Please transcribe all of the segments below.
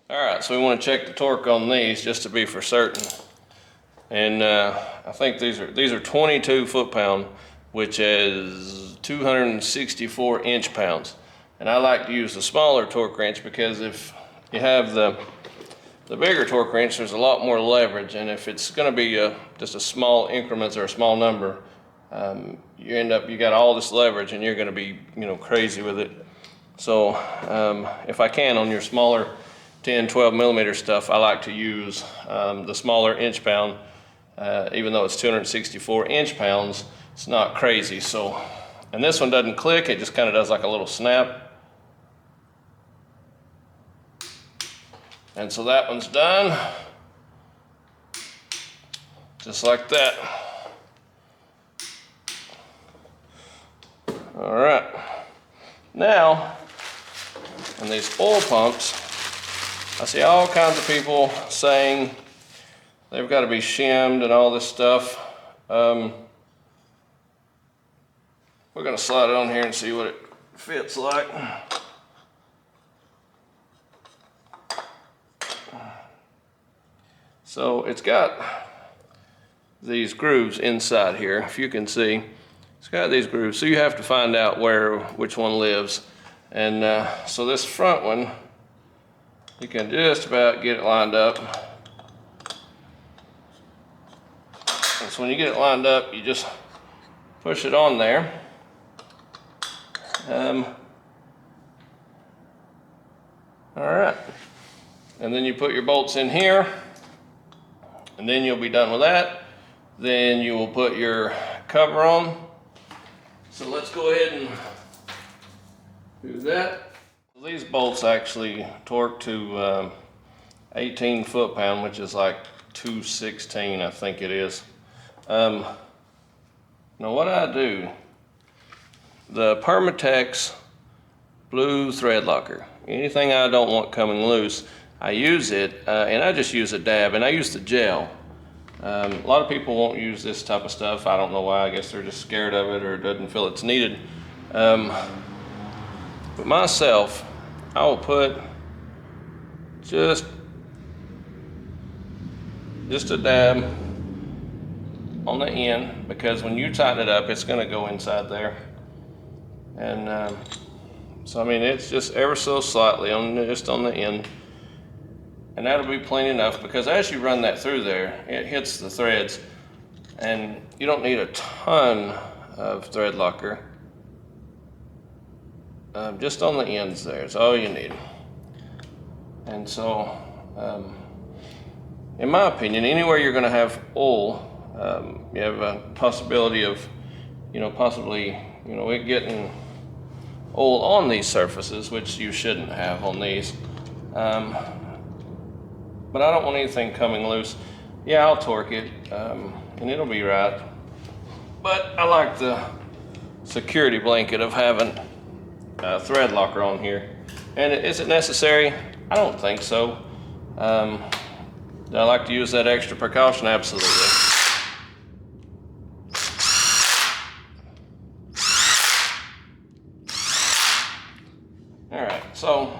All right, so we want to check the torque on these just to be for certain. And I think these are 22 foot-pound, which is 264 inch-pounds. And I like to use the smaller torque wrench because if you have the bigger torque wrench, there's a lot more leverage. And if it's going to be just a small increments or a small number, you got all this leverage and you're going to be crazy with it. So if I can, on your smaller 10, 12 millimeter stuff, I like to use the smaller inch-pound. Even though it's 264 inch-pounds, it's not crazy. So, and this one doesn't click, it just kind of does like a little snap. And so that one's done, just like that. All right, now, on these oil pumps, I see all kinds of people saying they've got to be shimmed and all this stuff. We're going to slide it on here and see what it fits like. So it's got these grooves inside here, if you can see. It's got these grooves, so you have to find out which one lives. And so this front one, you can just about get it lined up. And so when you get it lined up, you just push it on there. All right. And then you put your bolts in here, and then you'll be done with that. Then you will put your cover on. So let's go ahead and do that. These bolts actually torque to 18 foot-pound, which is like 216, I think it is. Now what I do, the Permatex blue thread locker, anything I don't want coming loose, I use it, and I just use a dab, and I use the gel. A lot of people won't use this type of stuff. I don't know why. I guess they're just scared of it or doesn't feel it's needed. But myself, I will put just a dab on the end, because when you tighten it up, it's going to go inside there. And so I mean, it's just ever so slightly just on the end, and that'll be plain enough, because as you run that through there, it hits the threads, and you don't need a ton of thread locker. Just on the ends there is all you need. And so in my opinion, anywhere you're going to have oil, you have a possibility of it getting oil on these surfaces, which you shouldn't have on these. But I don't want anything coming loose. Yeah, I'll torque it, and it'll be right. But I like the security blanket of having a thread locker on here. And is it necessary? I don't think so. Do I like to use that extra precaution? Absolutely. All right, so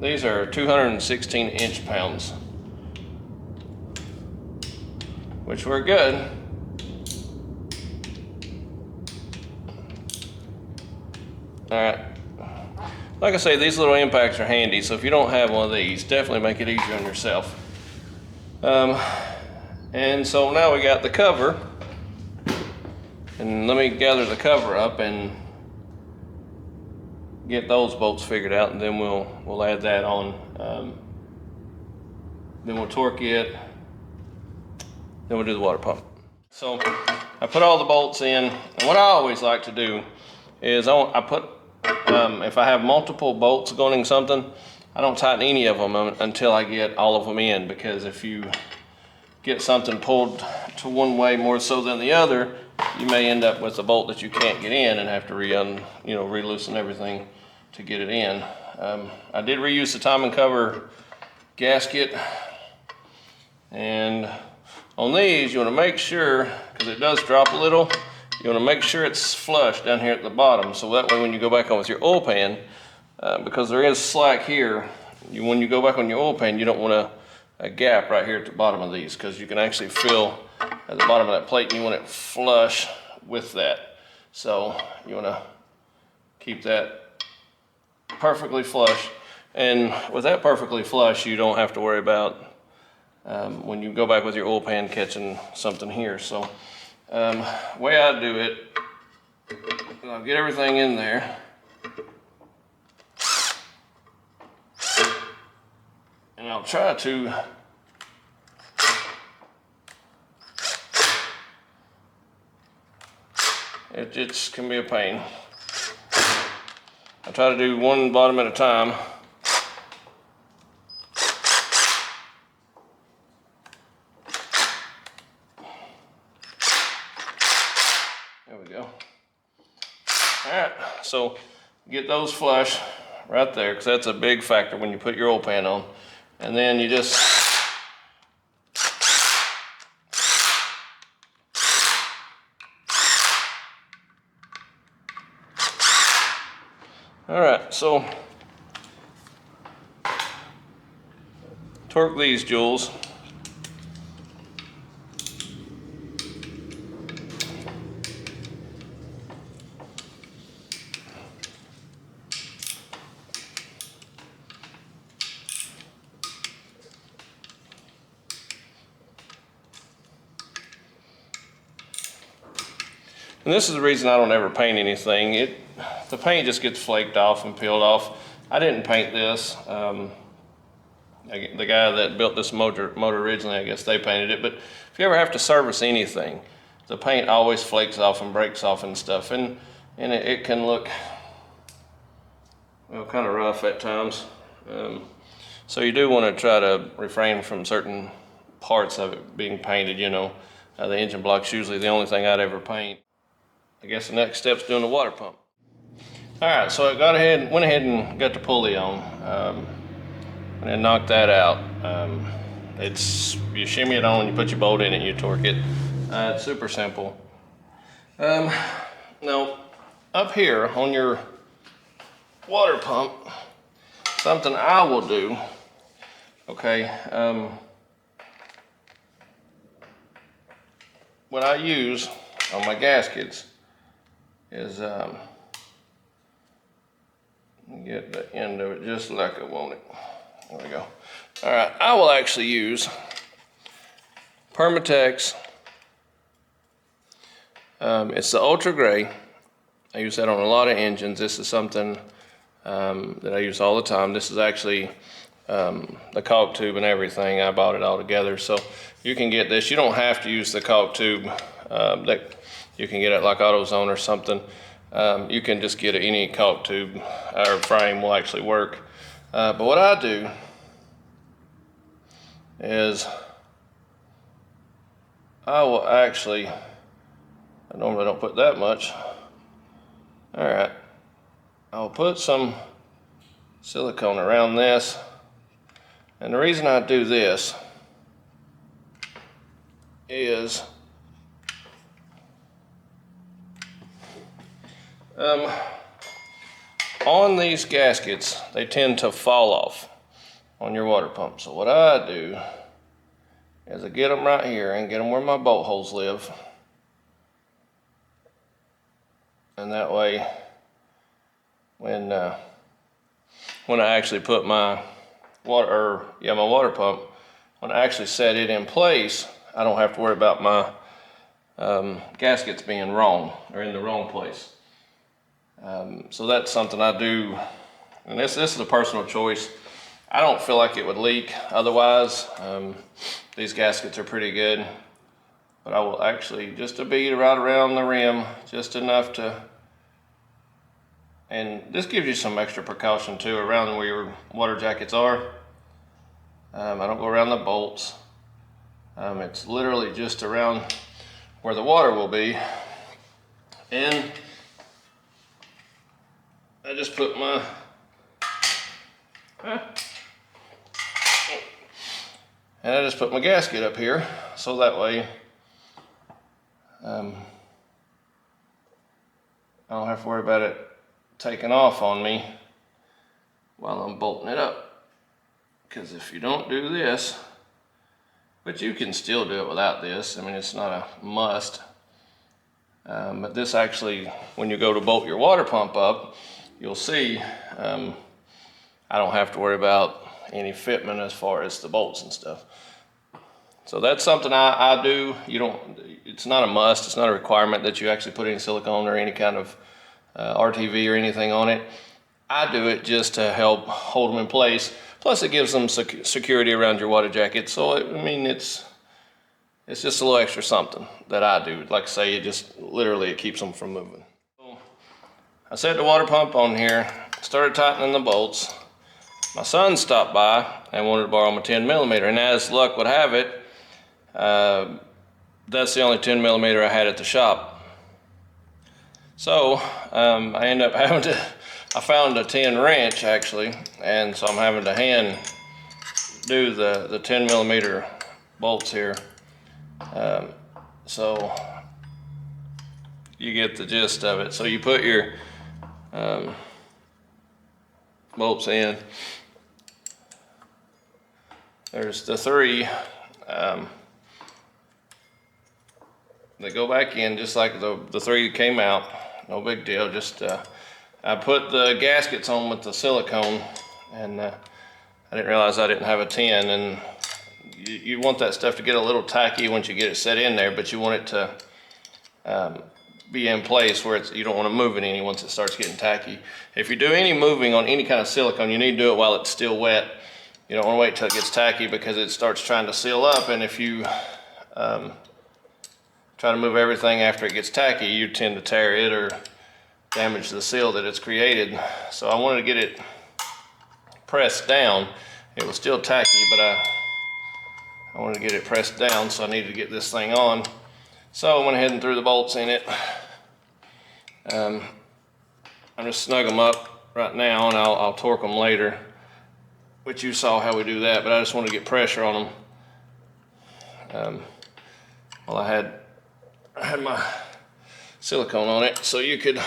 these are 216 inch-pounds, which were good. All right. Like I say, these little impacts are handy, so if you don't have one of these, definitely make it easier on yourself. And so now we got the cover, and let me gather the cover up and get those bolts figured out, and then we'll add that on. Then we'll torque it, then we'll do the water pump. So I put all the bolts in, and what I always like to do is I put if I have multiple bolts going in something, I don't tighten any of them until I get all of them in, because if you get something pulled to one way more so than the other, you may end up with a bolt that you can't get in and have to re-loosen everything to get it in. I did reuse the timing cover gasket, and on these you want to make sure, because it does drop a little, you want to make sure it's flush down here at the bottom, so that way when you go back on with your oil pan, because there is slack here, when you go back on your oil pan, you don't want a gap right here at the bottom of these, because you can actually feel at the bottom of that plate and you want it flush with that. So you want to keep that perfectly flush. And with that perfectly flush, you don't have to worry about when you go back with your oil pan catching something here. So way I do it, I'll get everything in there. And I'll try to it just can be a pain. I try to do one bottom at a time. There we go. All right, so get those flush right there, because that's a big factor when you put your oil pan on. And then you just all right, so torque these jewels. And this is the reason I don't ever paint anything. The paint just gets flaked off and peeled off. I didn't paint this. The guy that built this motor originally, I guess they painted it. But if you ever have to service anything, the paint always flakes off and breaks off and stuff. And it can look, well, kind of rough at times. So you do want to try to refrain from certain parts of it being painted, you know. The engine block's usually the only thing I'd ever paint. I guess the next step's doing the water pump. All right, so I went ahead and got the pulley on, and then knocked that out. You shimmy it on, you put your bolt in it, you torque it. It's super simple. Now, up here on your water pump, something I will do, okay, what I use on my gaskets is get the end of it just like I want it. There we go. All right, I will actually use Permatex. It's the Ultra Gray. I use that on a lot of engines. This is something that I use all the time. This is actually the caulk tube and everything. I bought it all together. So you can get this. You don't have to use the caulk tube that you can get at like AutoZone or something. You can just get any caulk tube or frame will actually work. But what I do is I will actually, I normally don't put that much. All right, I'll put some silicone around this. And the reason I do this is on these gaskets, they tend to fall off on your water pump. So what I do is I get them right here and get them where my bolt holes live. And that way, when I actually put my water pump, when I actually set it in place, I don't have to worry about my gaskets being wrong or in the wrong place. So that's something I do, and this is a personal choice. I don't feel like it would leak otherwise. These gaskets are pretty good, but I will actually just a bead right around the rim, just enough to, and this gives you some extra precaution too around where your water jackets are. I don't go around the bolts. It's literally just around where the water will be, and I just put my gasket up here, so that way I don't have to worry about it taking off on me while I'm bolting it up. Because if you don't do this, but you can still do it without this, I mean, it's not a must. But this actually, when you go to bolt your water pump up, you'll see I don't have to worry about any fitment as far as the bolts and stuff. So that's something I do. It's not a must, it's not a requirement that you actually put any silicone or any kind of RTV or anything on it. I do it just to help hold them in place. Plus it gives them security around your water jacket. So I mean, it's just a little extra something that I do. Like I say, it keeps them from moving. So I set the water pump on here, started tightening the bolts. My son stopped by and wanted to borrow my 10mm, and as luck would have it, that's the only 10mm I had at the shop. So I ended up I found a 10 wrench actually, and so I'm having to hand do the 10mm bolts here. So you get the gist of it. So you put your bolts in. There's the 3 they go back in just like the 3 that came out. No big deal. Just I put the gaskets on with the silicone, and I didn't realize I didn't have a 10. And you want that stuff to get a little tacky once you get it set in there, but you want it to be in place where you don't want to move it any once it starts getting tacky. If you do any moving on any kind of silicone, you need to do it while it's still wet. You don't want to wait till it gets tacky because it starts trying to seal up, and if you try to move everything after it gets tacky, you tend to tear it or damage the seal that it's created. So I wanted to get it pressed down. It was still tacky, but I wanted to get it pressed down, so I needed to get this thing on. So I went ahead and threw the bolts in it. I'm just snug them up right now, and I'll torque them later, which you saw how we do that, but I just wanted to get pressure on them. Well, I had my silicone on it, so you could.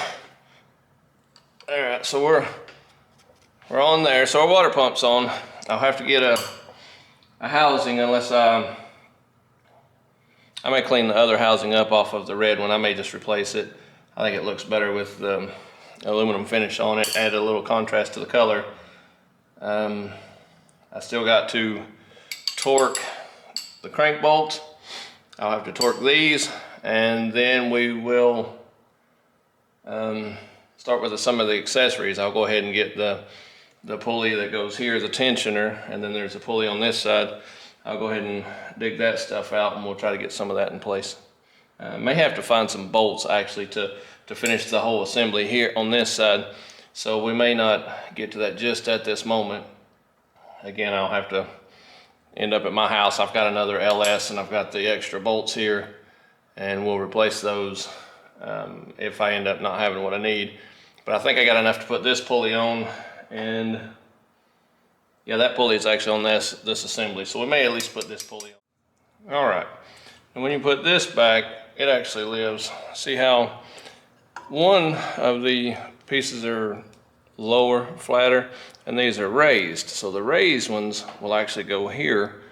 All right, so we're on there. So our water pump's on. I'll have to get a housing unless I may clean the other housing up off of the red one. I may just replace it. I think it looks better with the aluminum finish on it, add a little contrast to the color. I still got to torque the crank bolts. I'll have to torque these, and then we will start with some of the accessories. I'll go ahead and get the pulley that goes here, the tensioner, and then there's a pulley on this side. I'll go ahead and dig that stuff out, and we'll try to get some of that in place. May have to find some bolts actually to finish the whole assembly here on this side, so we may not get to that just at this moment. Again, I'll have to end up at my house. I've got another LS, and I've got the extra bolts here, and we'll replace those if I end up not having what I need. But I think I got enough to put this pulley on, and yeah, that pulley is actually on this assembly, so we may at least put this pulley on. All right, and when you put this back, it actually lives. See how one of the pieces are lower, flatter, and these are raised. So the raised ones will actually go here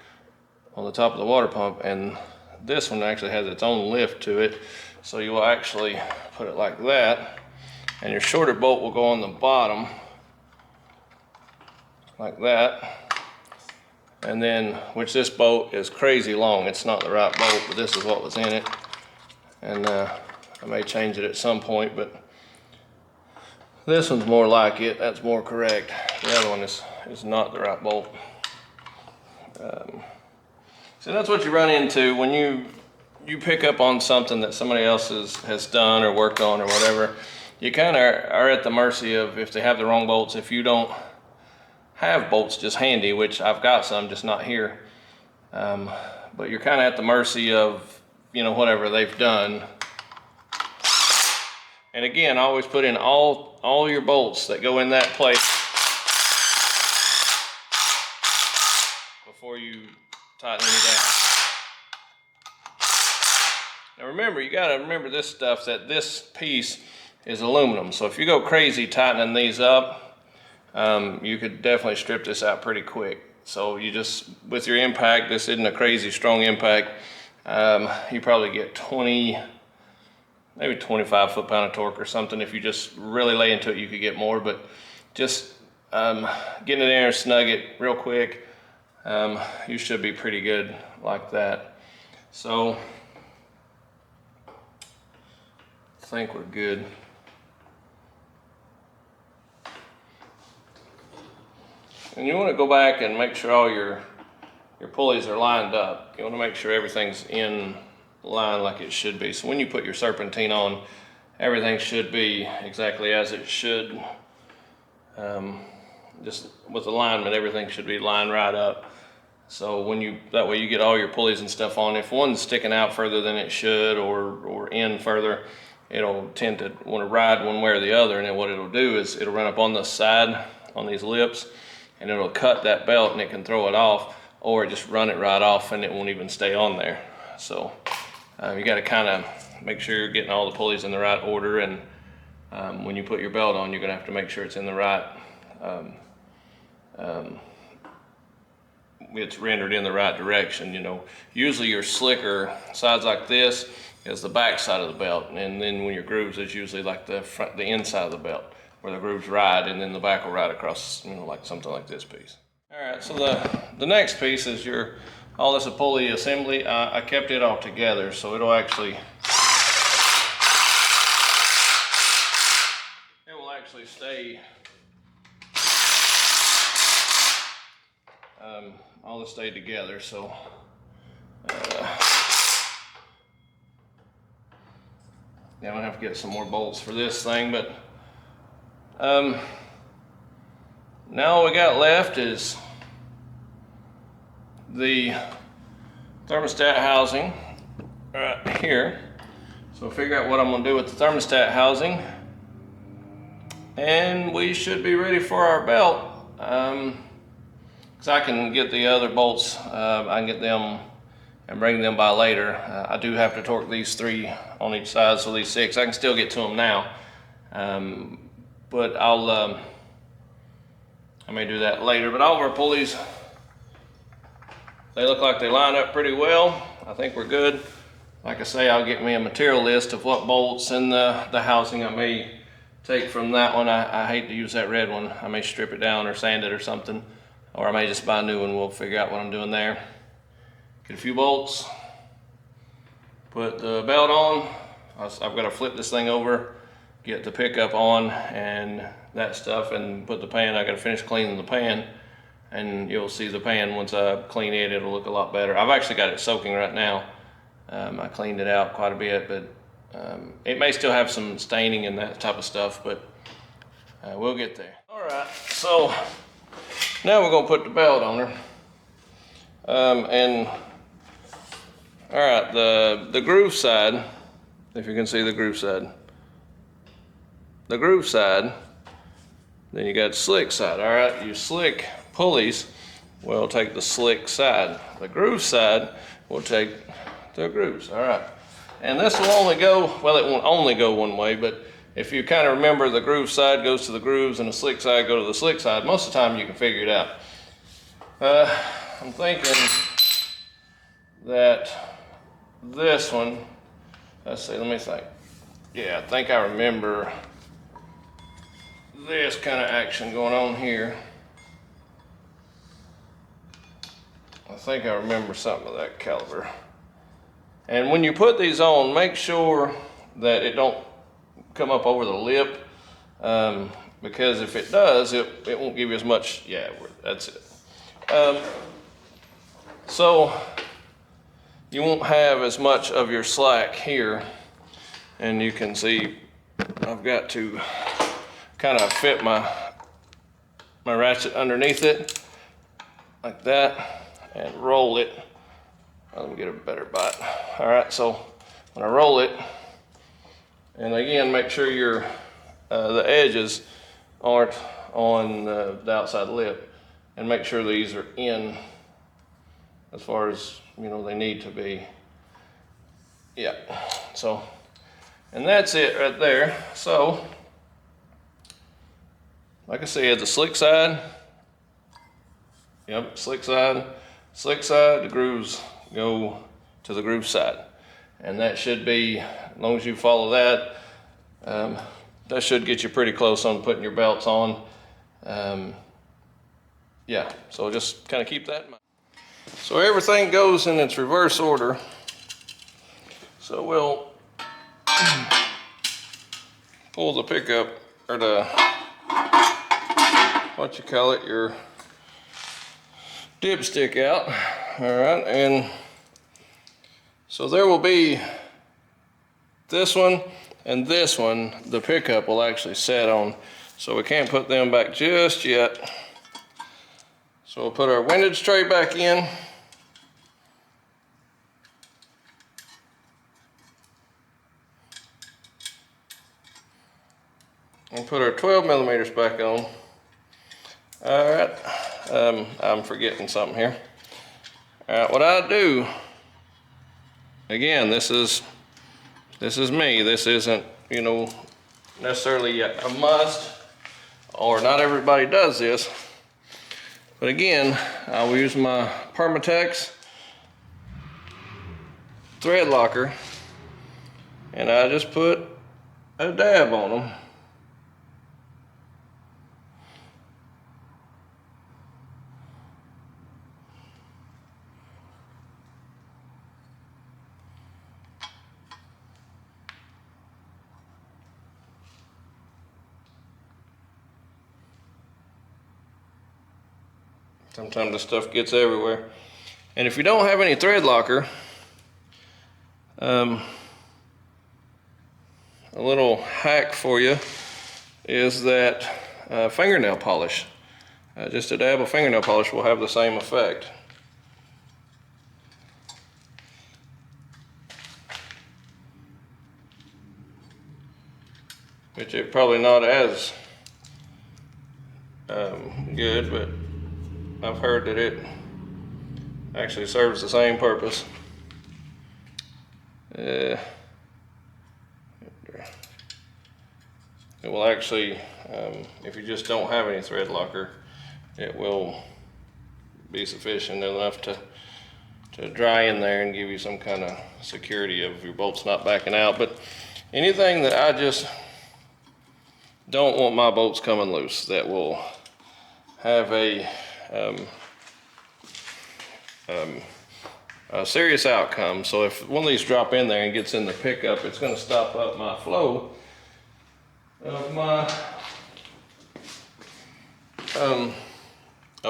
on the top of the water pump, and this one actually has its own lift to it. So you will actually put it like that, and your shorter bolt will go on the bottom like that. And then, which this bolt is crazy long. It's not the right bolt, but this is what was in it. And I may change it at some point, but this one's more like it. That's more correct. The other one is not the right bolt. So that's what you run into when you pick up on something that somebody else has done or worked on or whatever. You kind of are at the mercy of if they have the wrong bolts. If you don't have bolts just handy, which I've got some, just not here. But you're kind of at the mercy of, whatever they've done. And again, always put in all your bolts that go in that place before you tighten any down. Now remember, you got to remember this stuff, that this piece is aluminum. So if you go crazy tightening these up, you could definitely strip this out pretty quick. So you just, with your impact, this isn't a crazy strong impact. You probably get 20, maybe 25 foot-pound of torque or something. If you just really lay into it, you could get more, but just getting it in there and snug it real quick, you should be pretty good like that. So I think we're good. And you want to go back and make sure all your pulleys are lined up. You want to make sure everything's in line like it should be. So when you put your serpentine on, everything should be exactly as it should. Just with alignment, everything should be lined right up. So that way you get all your pulleys and stuff on. If one's sticking out further than it should or in further, it'll tend to want to ride one way or the other. And then what it'll do is it'll run up on the side, on these lips, and it'll cut that belt and it can throw it off, or just run it right off and it won't even stay on there. So you got to kind of make sure you're getting all the pulleys in the right order, and when you put your belt on, you're going to have to make sure it's in the right, it's rendered in the right direction. You know, usually your slicker sides like this is the back side of the belt, and then when your grooves is usually like the front, the inside of the belt, where the grooves ride, and then the back will ride across, you know, like something like this piece. All right, so the next piece is all this pulley assembly. I kept it all together, so it will actually stay. All this stayed together, so yeah, I'm gonna have to get some more bolts for this thing, but now all we got left is the thermostat housing right here. So figure out what I'm gonna do with the thermostat housing, and we should be ready for our belt. Because I can get the other bolts, I can get them and bring them by later. I do have to torque these 3 on each side, so these 6, I can still get to them now. But I may do that later. But all of our pulleys, they look like they line up pretty well. I think we're good. Like I say, I'll get me a material list of what bolts and the housing I may take from that one. I hate to use that red one. I may strip it down or sand it or something, or I may just buy a new one. We'll figure out what I'm doing there. Get a few bolts, put the belt on. I've got to flip this thing over, get the pickup on and that stuff, and put the pan. I got to finish cleaning the pan, and you'll see the pan once I clean it, it'll look a lot better. I've actually got it soaking right now. I cleaned it out quite a bit, but it may still have some staining and that type of stuff, but we'll get there. All right, so now we're gonna put the belt on her. And all right, the groove side, if you can see the groove side, then you got slick side. All right, your slick pulleys will take the slick side. The groove side will take the grooves. All right, and this will only go, well, it won't only go one way, but if you kind of remember, the groove side goes to the grooves and the slick side go to the slick side. Most of the time you can figure it out. I'm thinking that this one, let's see, let me think. Yeah, I think I remember this kind of action going on here. I think I remember something of that caliber. And when you put these on, make sure that it don't come up over the lip, because if it does, it won't give you as much. Yeah, that's it. So you won't have as much of your slack here, and you can see I've got to kind of fit my ratchet underneath it like that and roll it. Let me get a better bite. All right, so when I roll it, and again, make sure the edges aren't on the outside lip, and make sure these are in as far as, you know, they need to be. Yeah, so And that's it right there. So, like I said, the slick side, yep, slick side, the grooves go to the groove side. And that should be, as long as you follow that, that should get you pretty close on putting your belts on. Yeah, so just kind of keep that in mind. So everything goes in its reverse order. So we'll pull the pickup, or the, what you call it, your dipstick out. All right, and so there will be this one and this one, the pickup will actually set on. So we can't put them back just yet. So we'll put our windage tray back in. And put our 12 millimeters back on. All right, I'm forgetting something here. All right, what I do, again, this is me. This isn't, you know, necessarily a must, or not everybody does this. But again, I will use my Permatex thread locker, and I just put a dab on them. Sometimes the stuff gets everywhere. And if you don't have any thread locker, a little hack for you is that fingernail polish. Just a dab of fingernail polish will have the same effect. Which is probably not as good, but I've heard that it actually serves the same purpose. It will actually, if you just don't have any thread locker, it will be sufficient enough to dry in there and give you some kind of security of your bolts not backing out. But anything that I just don't want my bolts coming loose, that will have a serious outcome. So if one of these drop in there and gets in the pickup, it's going to stop up my flow of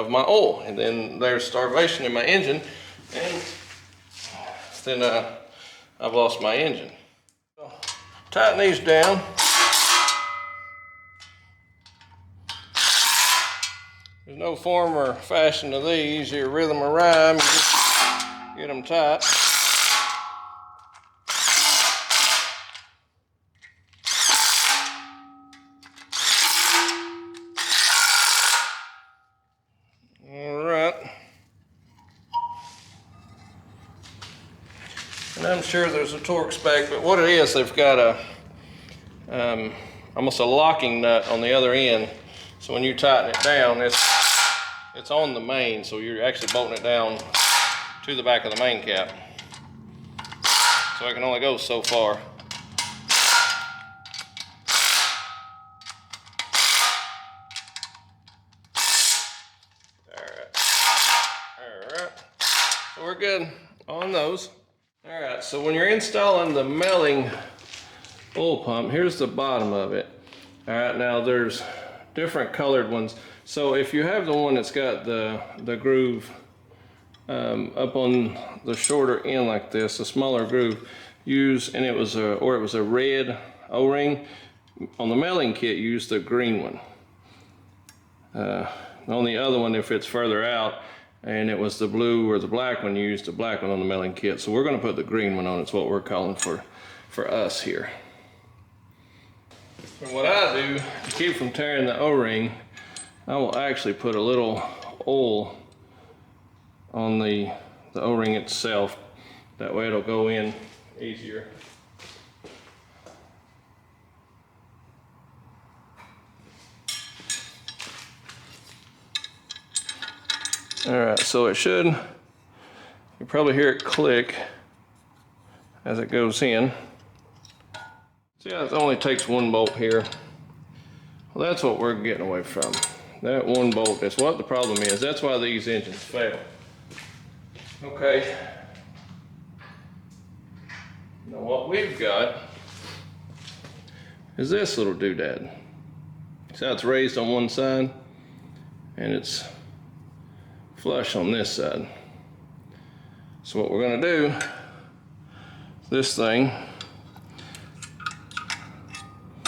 my oil, and then there's starvation in my engine, and then I've lost my engine. So, tighten these down. There's no form or fashion to these. Your rhythm or rhyme, you just get them tight. All right. And I'm sure there's a torque spec, but what it is, they've got a almost a locking nut on the other end. So when you tighten it down, it's on the main, so you're actually bolting it down to the back of the main cap. So it can only go so far. Alright, so we're good on those. Alright, so when you're installing the milling oil pump, here's the bottom of it. Alright, now there's different colored ones. So if you have the one that's got the groove up on the shorter end like this, a smaller groove, and it was a red O-ring. On the milling kit, use the green one. On the other one, if it's further out and it was the blue or the black one, use the black one on the milling kit. So we're going to put the green one on. It's what we're calling for us here. And what I do to keep from tearing the O-ring, I will actually put a little oil on the O-ring itself. That way it'll go in easier. All right, so it should, you probably hear it click as it goes in. See how it only takes one bolt here? Well, that's what we're getting away from. That one bolt is what the problem is. That's why these engines fail. Okay. Now what we've got is this little doodad. See how it's raised on one side and it's flush on this side. So what we're gonna do, this thing,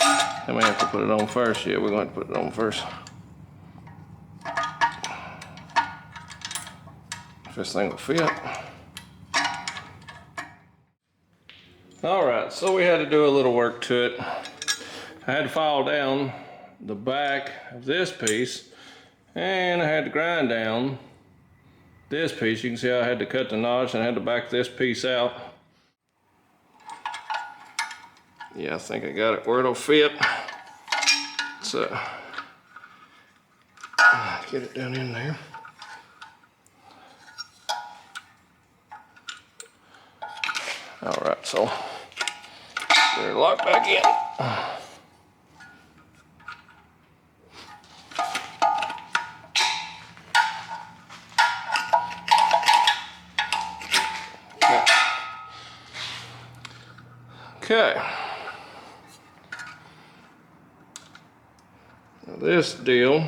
I may have to put it on first. Yeah, we're going to put it on first. If this thing will fit. All right, so we had to do a little work to it. I had to file down the back of this piece, and I had to grind down this piece. You can see I had to cut the notch and I had to back this piece out. Yeah, I think I got it where it'll fit. So, get it down in there. All right, so get it locked back in. Okay. Now this deal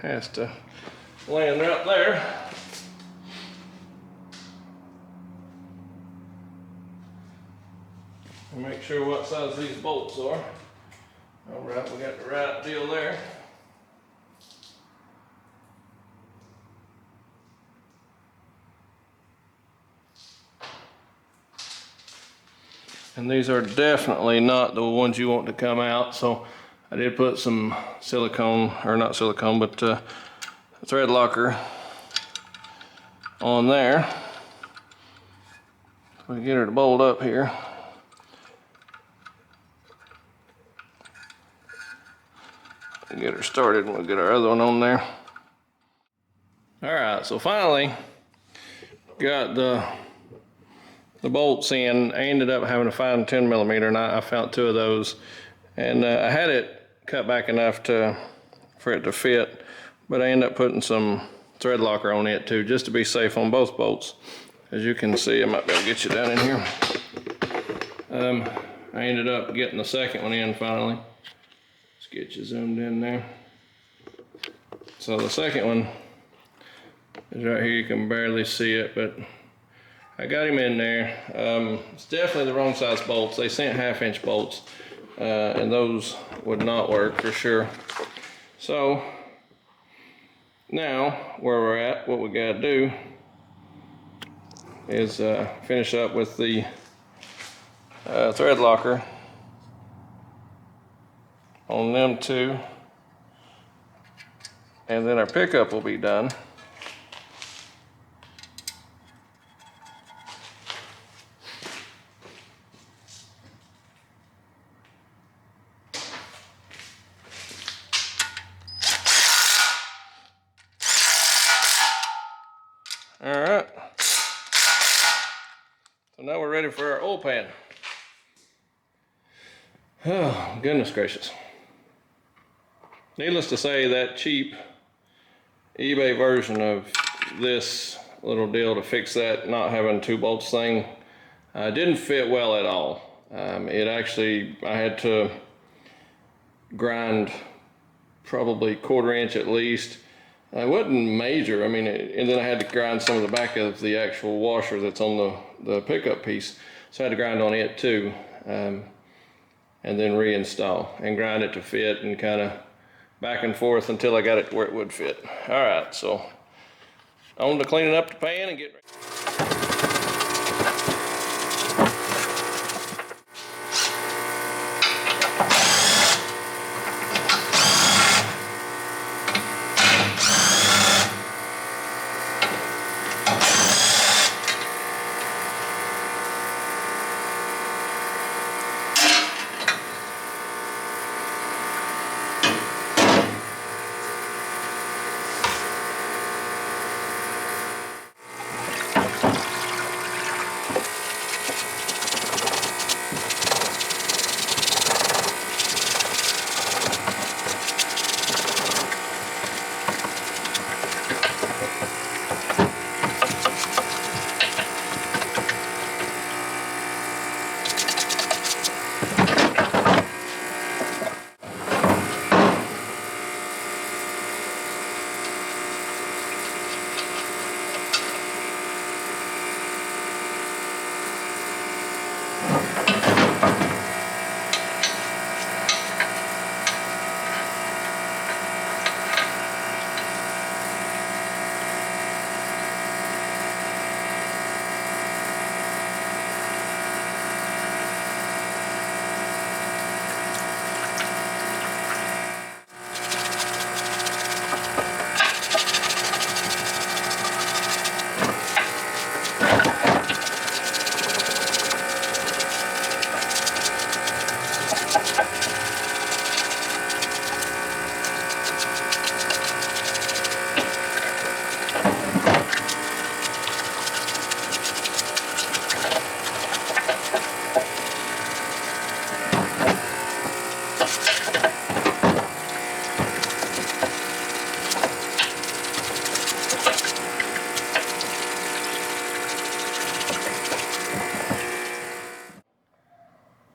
has to land right there. And make sure what size these bolts are. All right, we got the right deal there. And these are definitely not the ones you want to come out, so I did put some silicone, or not silicone, but thread locker on there. We get her to bolt up here. Get her started and we'll get our other one on there. All right, so finally got the bolts in. I ended up having to find 10 millimeter, and I found 2 of those, and I had it cut back enough for it to fit, but I ended up putting some thread locker on it too, just to be safe on both bolts. As you can see, I might be able to get you down in here. I ended up getting the second one in finally. Let's get you zoomed in there. So the second one is right here. You can barely see it, but I got him in there. It's definitely the wrong size bolts. They sent 1/2-inch bolts, and those would not work for sure. So now where we're at, what we gotta do is finish up with the thread locker on them 2, and then our pickup will be done. All right, so now we're ready for our oil pan. Oh, goodness gracious. Needless to say, that cheap eBay version of this little deal to fix that not having 2 bolts thing didn't fit well at all. It actually, I had to grind probably 1/4 inch at least. It wasn't major, I mean, and then I had to grind some of the back of the actual washer that's on the pickup piece. So I had to grind on it too, and then reinstall and grind it to fit, and kind of back and forth until I got it where it would fit. All right, so on to cleaning up the pan and get ready.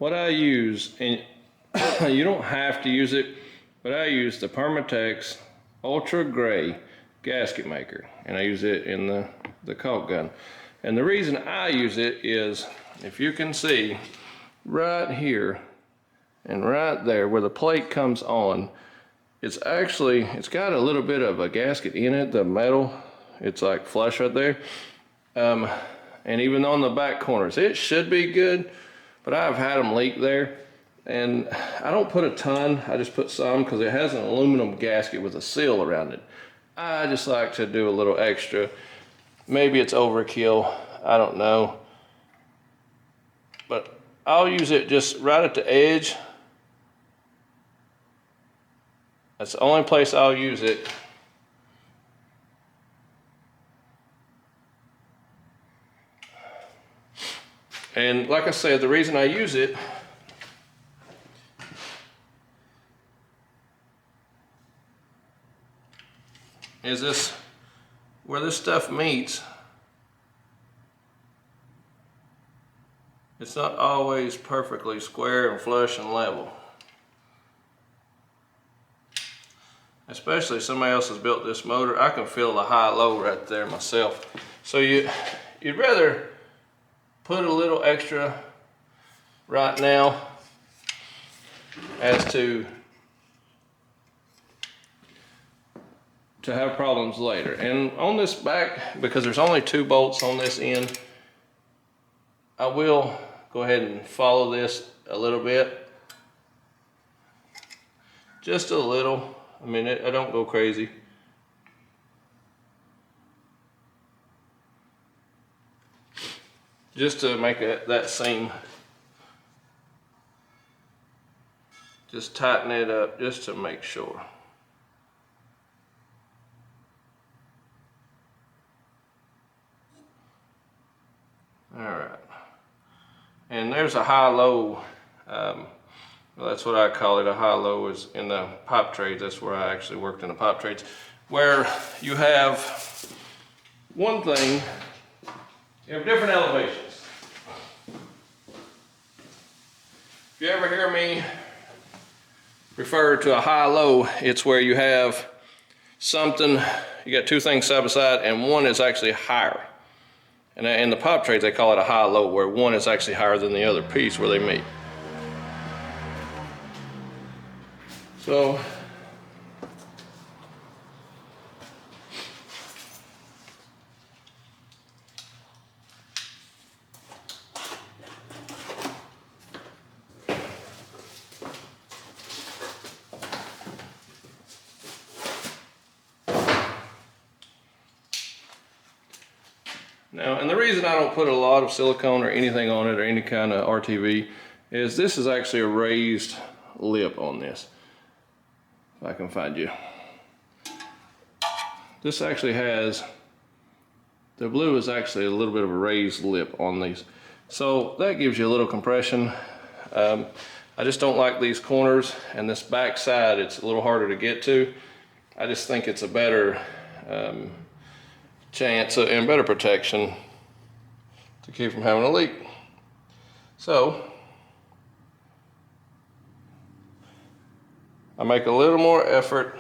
what I use, and you don't have to use it, but I use the Permatex Ultra Gray gasket maker, and I use it in the caulk gun. And the reason I use it is, if you can see right here and right there where the plate comes on, it's got a little bit of a gasket in it, the metal, it's like flush right there. And even on the back corners, it should be good, but I've had them leak there. And I don't put a ton, I just put some because it has an aluminum gasket with a seal around it. I just like to do a little extra. Maybe it's overkill, I don't know. But I'll use it just right at the edge. That's the only place I'll use it. And like I said, the reason I use it is this, where this stuff meets, it's not always perfectly square and flush and level. Especially if somebody else has built this motor, I can feel the high-low right there myself. So you'd rather put a little extra right now as to have problems later. And on this back, because there's only 2 bolts on this end, I will go ahead and follow this a little bit. Just a little. I mean, I don't go crazy. Just to make that seam. Just tighten it up just to make sure. All right. And there's a high-low, well, that's what I call it, a high-low is in the pipe trades. That's where I actually worked in the pipe trades, where you have one thing, you have different elevations. If you ever hear me refer to a high-low, it's where you have something, you got 2 things side by side, and one is actually higher. And in the pipe trades, they call it a high-low, where one is actually higher than the other piece where they meet. So, now, and the reason I don't put a lot of silicone or anything on it or any kind of RTV is this is actually a raised lip on this. If I can find you. This actually has, the blue is actually a little bit of a raised lip on these. So that gives you a little compression. I just don't like these corners, and this back side, it's a little harder to get to. I just think it's a better chance and better protection to keep from having a leak. So I make a little more effort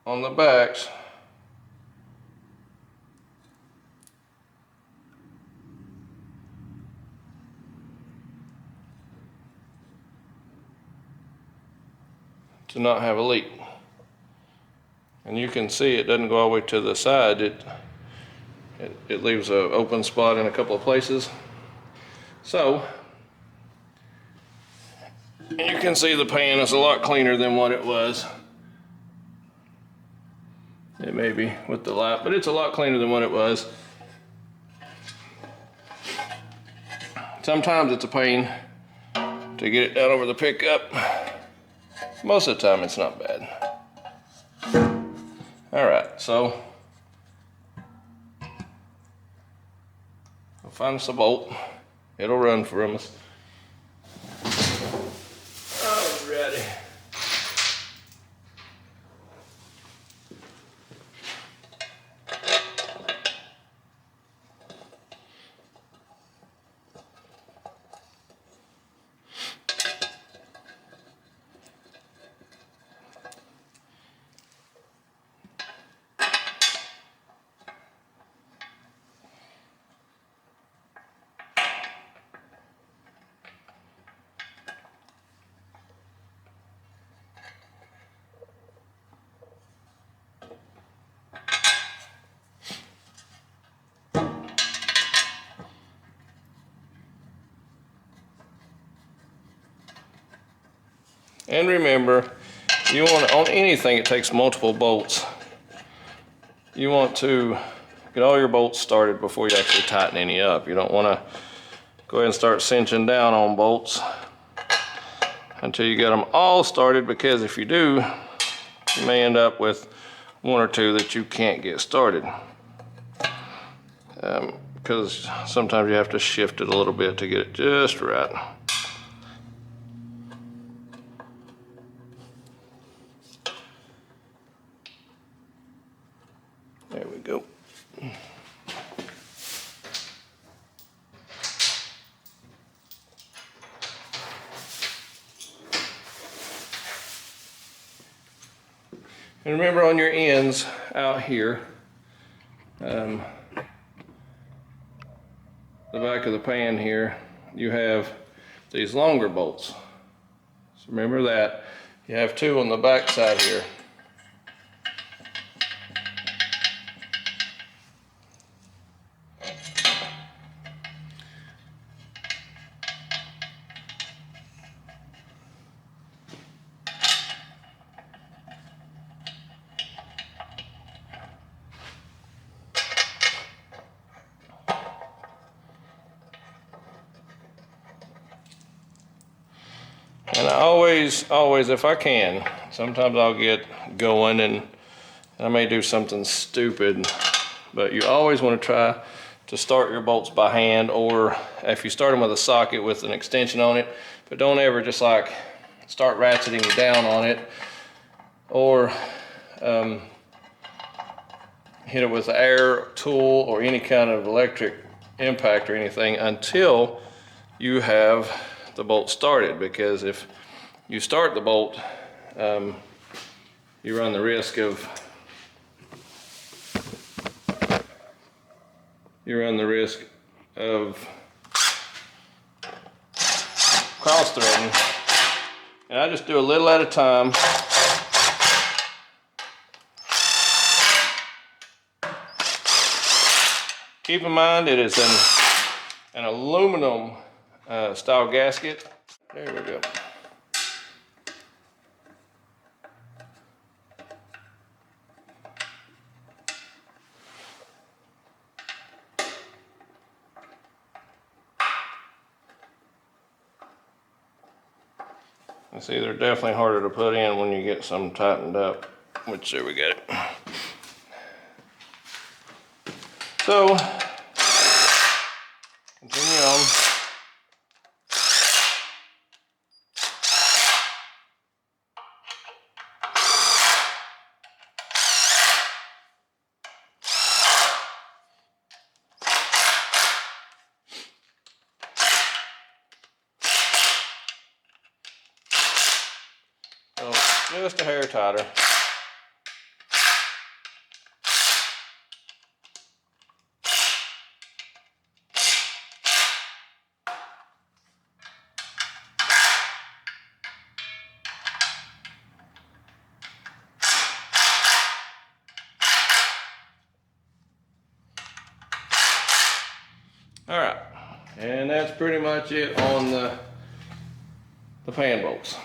on the backs to not have a leak. And you can see it doesn't go all the way to the side. It leaves an open spot in a couple of places. So, and you can see the pan is a lot cleaner than what it was. It may be with the light, but it's a lot cleaner than what it was. Sometimes it's a pain to get it down over the pickup. Most of the time it's not bad. All right, so we'll find us a bolt. It'll run from us. Alrighty. And remember, you want, on anything it takes multiple bolts, you want to get all your bolts started before you actually tighten any up. You don't want to go ahead and start cinching down on bolts until you get them all started, because if you do, you may end up with one or two that you can't get started. Because sometimes you have to shift it a little bit to get it just right. There we go. And remember, on your ends out here, the back of the pan here, you have these longer bolts. So remember that. You have two on the back side here. And I always, if I can, sometimes I'll get going and I may do something stupid, but you always want to try to start your bolts by hand, or if you start them with a socket with an extension on it, but don't ever just like start ratcheting down on it, or hit it with an air tool or any kind of electric impact or anything until you have the bolt started. Because if you start the bolt, you run the risk of cross threading. And I just do a little at a time. Keep in mind it is an aluminum style gasket. There we go. See, they're definitely harder to put in when you get some tightened up, which there we got it. So, continue on. So, just a hair tighter. All right, and that's pretty much it on the pan bolts.